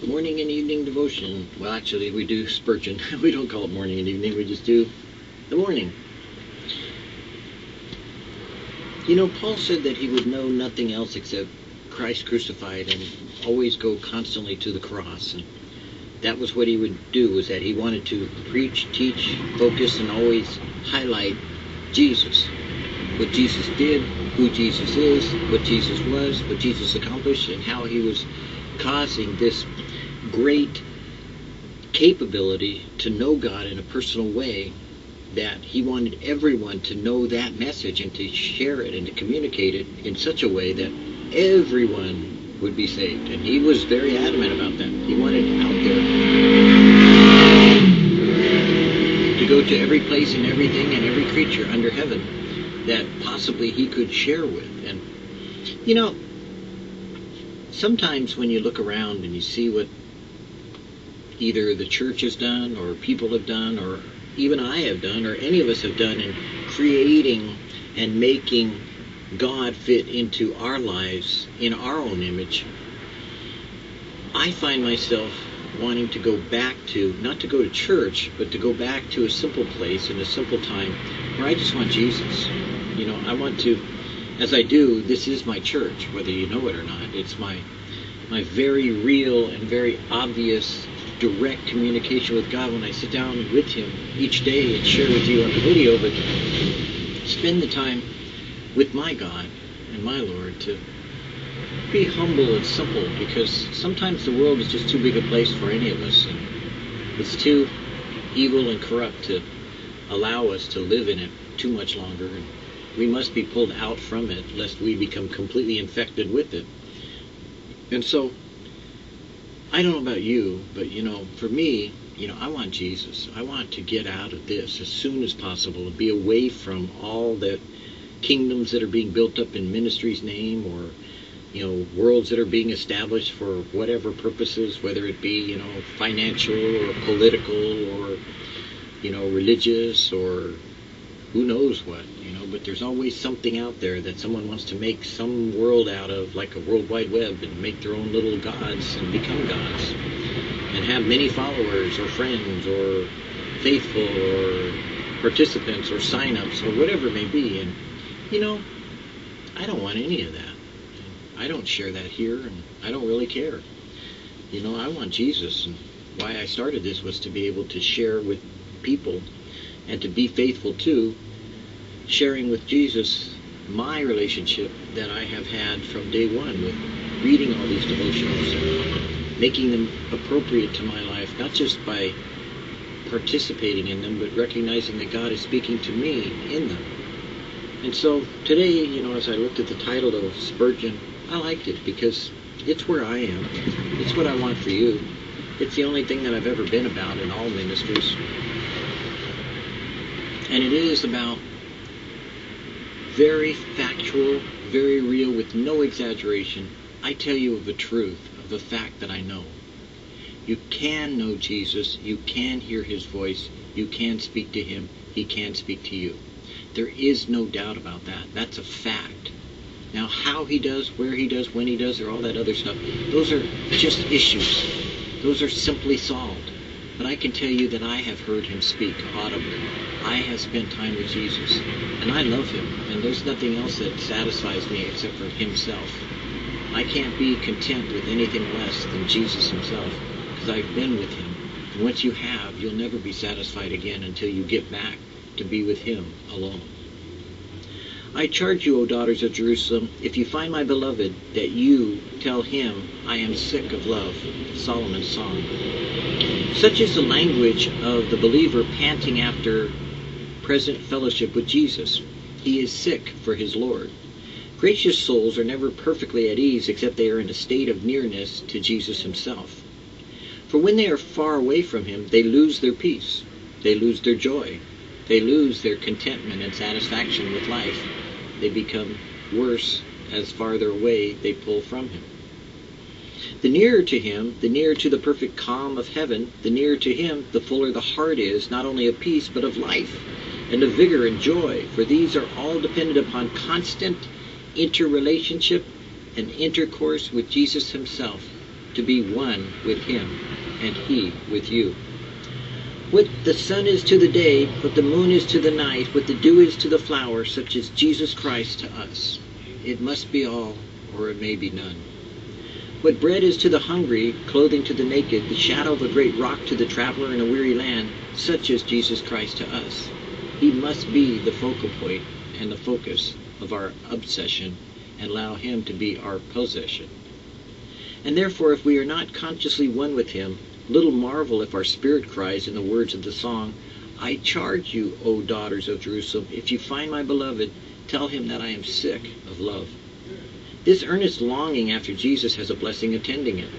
morning and evening devotion. Well, actually, we do Spurgeon. We don't call it morning and evening. We just do the morning. You know, Paul said that he would know nothing else except Christ crucified and always go constantly to the cross. And that was what he would do, was that he wanted to preach, teach, focus, and always highlight Jesus. What Jesus did, who Jesus is, what Jesus was, what Jesus accomplished, and how he was causing this great capability to know God in a personal way, that he wanted everyone to know that message and to share it and to communicate it in such a way that everyone would be saved. And he was very adamant about that. He wanted out there to go to every place and everything and every creature under heaven that possibly he could share with. And you know, sometimes when you look around and you see what either the church has done or people have done or even I have done or any of us have done in creating and making God fit into our lives in our own image, I find myself wanting to go back to, not to go to church, but to go back to a simple place and a simple time where I just want Jesus. You know, I want to, as I do, this is my church, whether you know it or not. It's my very real and very obvious direct communication with God when I sit down with him each day and share with you on the video, but spend the time with my God and my Lord to be humble and simple, because sometimes the world is just too big a place for any of us, and it's too evil and corrupt to allow us to live in it too much longer, and we must be pulled out from it lest we become completely infected with it. And so I don't know about you, but you know, for me, you know, I want Jesus. I want to get out of this as soon as possible and be away from all the kingdoms that are being built up in ministry's name, or you know, worlds that are being established for whatever purposes, whether it be, you know, financial or political or, you know, religious or who knows what, you know, but there's always something out there that someone wants to make some world out of, like a World Wide Web, and make their own little gods and become gods and have many followers or friends or faithful or participants or sign-ups or whatever it may be. And you know, I don't want any of that. I don't share that here, and I don't really care. You know, I want Jesus, and why I started this was to be able to share with people and to be faithful to sharing with Jesus my relationship that I have had from day one with reading all these devotionals and making them appropriate to my life, not just by participating in them, but recognizing that God is speaking to me in them. And so today, you know, as I looked at the title of Spurgeon, I liked it because it's where I am. It's what I want for you. It's the only thing that I've ever been about in all ministries. And it is about very factual, very real, with no exaggeration. I tell you of the truth, of the fact that I know. You can know Jesus. You can hear his voice. You can speak to him. He can speak to you. There is no doubt about that. That's a fact. Now, how he does, where he does, when he does, or all that other stuff, those are just issues. Those are simply solved. But I can tell you that I have heard him speak audibly. I have spent time with Jesus, and I love him, and there's nothing else that satisfies me except for himself. I can't be content with anything less than Jesus himself, because I've been with him. And once you have, you'll never be satisfied again until you get back to be with him alone. I charge you, O daughters of Jerusalem, if you find my beloved, that you tell him, I am sick of love. Solomon's song. Such is the language of the believer panting after present fellowship with Jesus. He is sick for his Lord. Gracious souls are never perfectly at ease except they are in a state of nearness to Jesus himself. For when they are far away from him, they lose their peace. They lose their joy. They lose their contentment and satisfaction with life. They become worse as farther away they pull from him. The nearer to him, the nearer to the perfect calm of heaven, the nearer to him, the fuller the heart is, not only of peace, but of life, and of vigor and joy, for these are all dependent upon constant interrelationship and intercourse with Jesus himself, to be one with him, and he with you. What the sun is to the day, what the moon is to the night, what the dew is to the flower, such is Jesus Christ to us. It must be all, or it may be none. What bread is to the hungry, clothing to the naked, the shadow of a great rock to the traveler in a weary land, such is Jesus Christ to us. He must be the focal point and the focus of our obsession, and allow him to be our possession. And therefore, if we are not consciously one with him, little marvel if our spirit cries in the words of the song, I charge you, O daughters of Jerusalem, if you find my beloved, tell him that I am sick of love. This earnest longing after Jesus has a blessing attending it.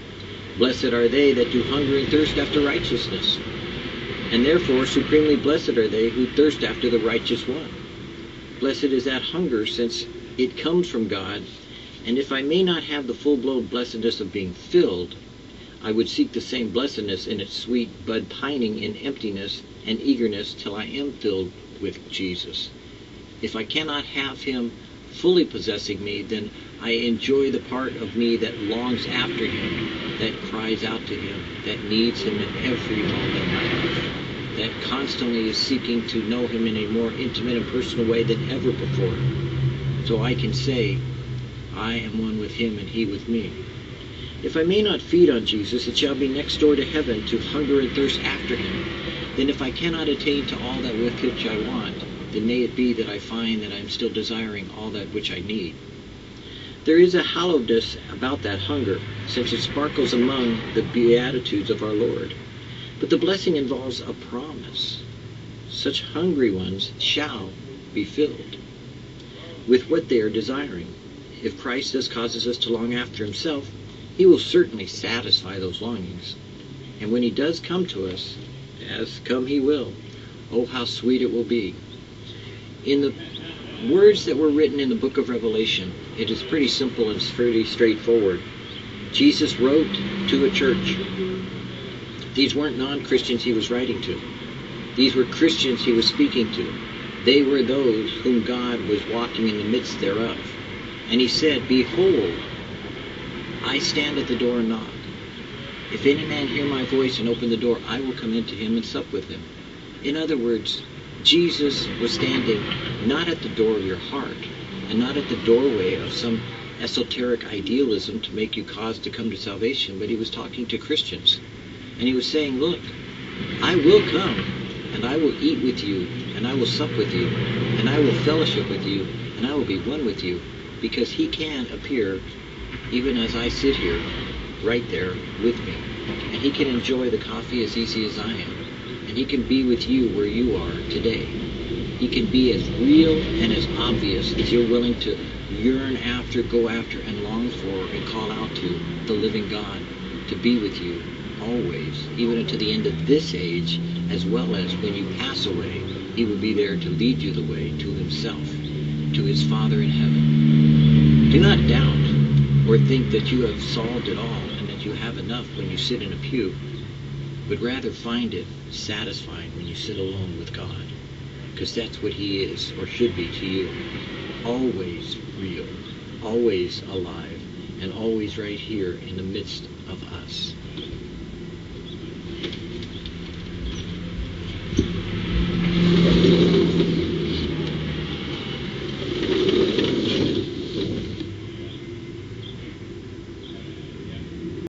Blessed are they that do hunger and thirst after righteousness. And therefore supremely blessed are they who thirst after the righteous one. Blessed is that hunger, since it comes from God. And if I may not have the full-blown blessedness of being filled, I would seek the same blessedness in its sweet bud pining in emptiness and eagerness till I am filled with Jesus. If I cannot have him fully possessing me, then I enjoy the part of me that longs after him, that cries out to him, that needs him in every moment of my life, that constantly is seeking to know him in a more intimate and personal way than ever before. So I can say, I am one with him and he with me. If I may not feed on Jesus, it shall be next door to heaven to hunger and thirst after him. Then if I cannot attain to all that with which I want, then may it be that I find that I am still desiring all that which I need. There is a hallowedness about that hunger, since it sparkles among the beatitudes of our Lord. But the blessing involves a promise. Such hungry ones shall be filled with what they are desiring. If Christ thus causes us to long after himself, he will certainly satisfy those longings. And when he does come to us, as come he will, oh, how sweet it will be. In the words that were written in the book of Revelation, it is pretty simple and pretty straightforward. Jesus wrote to a church. These weren't non-Christians he was writing to. These were Christians he was speaking to. They were those whom God was walking in the midst thereof. And he said, Behold, I stand at the door and knock. If any man hear my voice and open the door, I will come into him and sup with him. In other words, Jesus was standing not at the door of your heart, and not at the doorway of some esoteric idealism to make you cause to come to salvation, but he was talking to Christians. And he was saying, look, I will come, and I will eat with you, and I will sup with you, and I will fellowship with you, and I will be one with you, because he can appear even as I sit here, right there with me. And he can enjoy the coffee as easy as I am. And he can be with you where you are today. He can be as real and as obvious as you're willing to yearn after, go after, and long for, and call out to the living God to be with you always, even unto the end of this age, as well as when you pass away, he will be there to lead you the way to himself, to his Father in heaven. Do not doubt or think that you have solved it all and that you have enough when you sit in a pew, but rather find it satisfying when you sit alone with God, because that's what he is, or should be to you. Always real, always alive, and always right here in the midst of us.